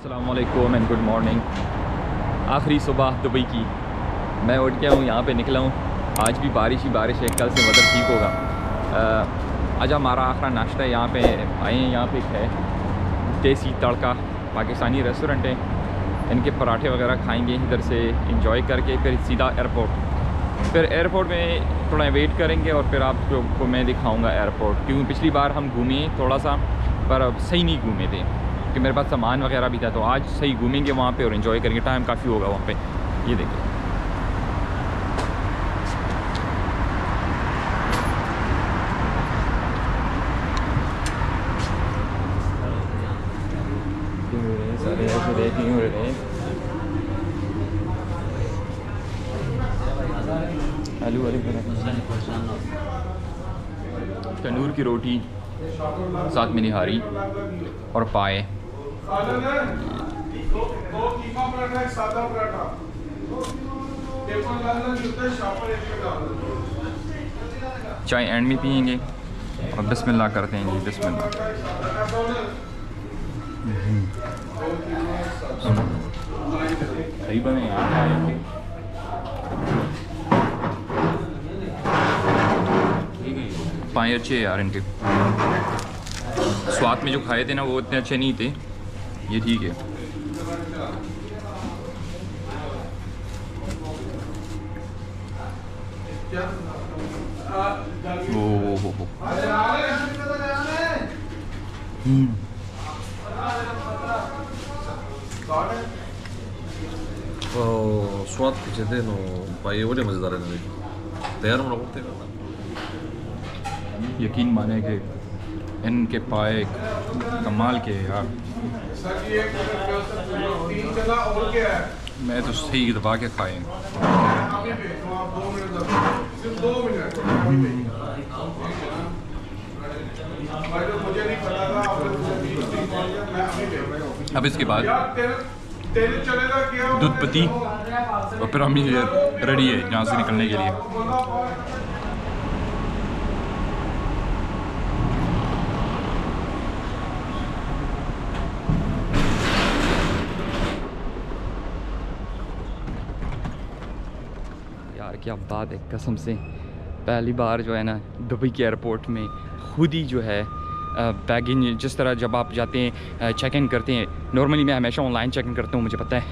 अस्सलाम वालेकुम and good morning. आखिरी सुबह दुबई की मैं उठ गया हूँ, यहाँ पे निकला हूँ। आज भी बारिश ही बारिश है, कल से वेदर ठीक होगा। आज हमारा आखिरी नाश्ता है, यहाँ पे आए हैं। यहाँ पे है देसी तड़का, पाकिस्तानी रेस्टोरेंट है। इनके पराठे वगैरह खाएंगे इधर से इंजॉय करके, फिर सीधा एयरपोर्ट। फिर एयरपोर्ट में थोड़ा वेट करेंगे और फिर आपको मैं दिखाऊंगा एयरपोर्ट, क्योंकि पिछली बार हम घूमे थोड़ा सा पर अब सही नहीं घूमे थे कि मेरे पास सामान वगैरह भी था। तो आज सही घूमेंगे वहाँ पे और एंजॉय करेंगे। टाइम काफ़ी होगा वहाँ पे। ये देखिए सारे ऐसे देखेंगे हो रहे हैं। आलू वाले तंदूर की रोटी, साथ में निहारी और पाए। चाय एंड में पियेंगे और बिस्मिल्लाह करते हैं जी, बिस्मिल्लाह। सही बने यार, पाए अच्छे हैं यार इनके। स्वाद में जो खाए थे ना वो इतने अच्छे नहीं थे, ये ठीक है। ओ स्वाद कुछ थे नो भाई, बड़े मज़ेदार है। तैयार होना पड़ते हैं। यकीन माने कि इनके पाए कमाल के यार। मैं तो सही दबा के खाए। अब इसके बाद दूध पत्ती और फिर हम ये रेडी है यहाँ से निकलने के लिए। यार क्या बात है, कसम से पहली बार जो है ना दुबई के एयरपोर्ट में खुद ही जो है बैगिंग, जिस तरह जब आप जाते हैं चेक इन करते हैं। नॉर्मली मैं हमेशा ऑनलाइन चेक इन करता हूँ, मुझे पता है,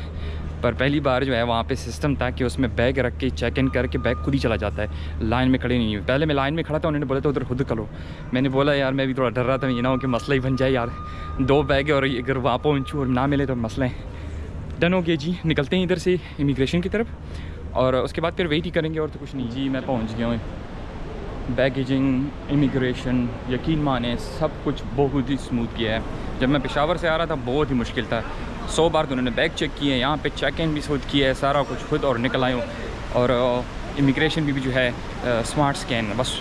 पर पहली बार जो है वहाँ पे सिस्टम था कि उसमें बैग रख के चेक इन करके बैग खुद ही चला जाता है, लाइन में खड़े नहीं है। पहले मैं लाइन में खड़ा था, उन्होंने बोला था उधर खुद करो। मैंने बोला यार मैं भी थोड़ा डर रहा था, ये ना हो कि मसला ही बन जाए यार, 2 बैग है और अगर वहाँ पहुँचूँ और ना मिले तो मसला है। डन हो गया जी, निकलते हैं इधर से इमिग्रेशन की तरफ और उसके बाद फिर वेट ही करेंगे और तो कुछ नहीं जी। मैं पहुंच गया हूँ। बैगेजिंग, इमिग्रेशन, यकीन माने सब कुछ बहुत ही स्मूथ किया है। जब मैं पेशावर से आ रहा था बहुत ही मुश्किल था, 100 बार तो उन्होंने बैग चेक किए। यहाँ पे चेक इन भी खुद किया है, सारा कुछ खुद, और निकल आए हूँ। और इमिग्रेशन भी जो है स्मार्ट स्कैन, बस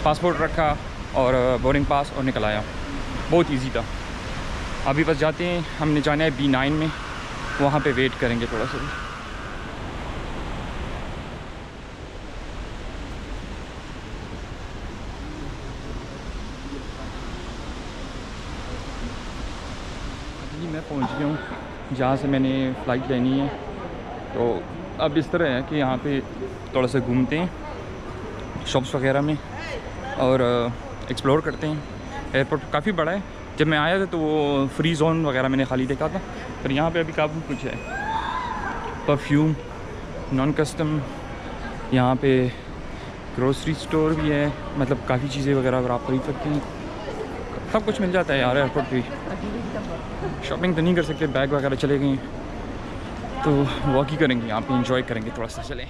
पासपोर्ट रखा और बोर्डिंग पास और निकल आया। बहुत ईजी था। अभी बस जाते हैं, हमने जाना है B9 में, वहाँ पे वेट करेंगे थोड़ा सा। जी मैं पहुँच गया हूँ जहाँ से मैंने फ़्लाइट लेनी है। तो अब इस तरह है कि यहाँ पे थोड़ा सा घूमते हैं शॉप्स वगैरह में और एक्सप्लोर करते हैं। एयरपोर्ट काफ़ी बड़ा है। जब मैं आया था तो वो फ्री जोन वगैरह मैंने खाली देखा था, पर यहाँ पे अभी काफ़ी कुछ है। परफ्यूम, नॉन कस्टम, यहाँ पे ग्रोसरी स्टोर भी है, मतलब काफ़ी चीज़ें वगैरह अगर आप खरीद सकते हैं, सब कुछ मिल जाता है यार एयरपोर्ट पे। शॉपिंग तो नहीं कर सकते, बैग वगैरह चले गए, तो वॉक ही करेंगे यहाँ पे, इंजॉय करेंगे थोड़ा सा। चलें।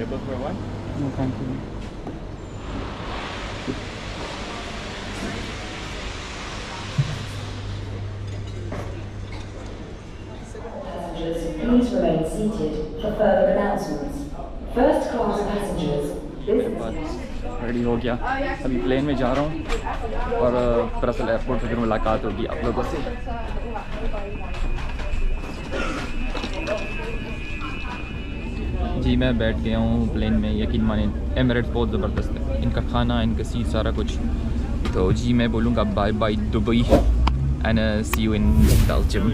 Table for one? No, thank you. Please remain seated for further announcements. First class passengers. Ready हो गया, अभी प्लेन में जा रहा हूँ और दरअसल एयरपोर्ट पर फिर मुलाकात होगी आप लोगों से। जी मैं बैठ गया हूँ प्लेन में, यकीन माने एमिरेट्स बहुत ज़बरदस्त है, इनका खाना, इनका सीट, सारा कुछ। तो जी मैं बोलूँगा bye bye Dubai and see you in Belgium.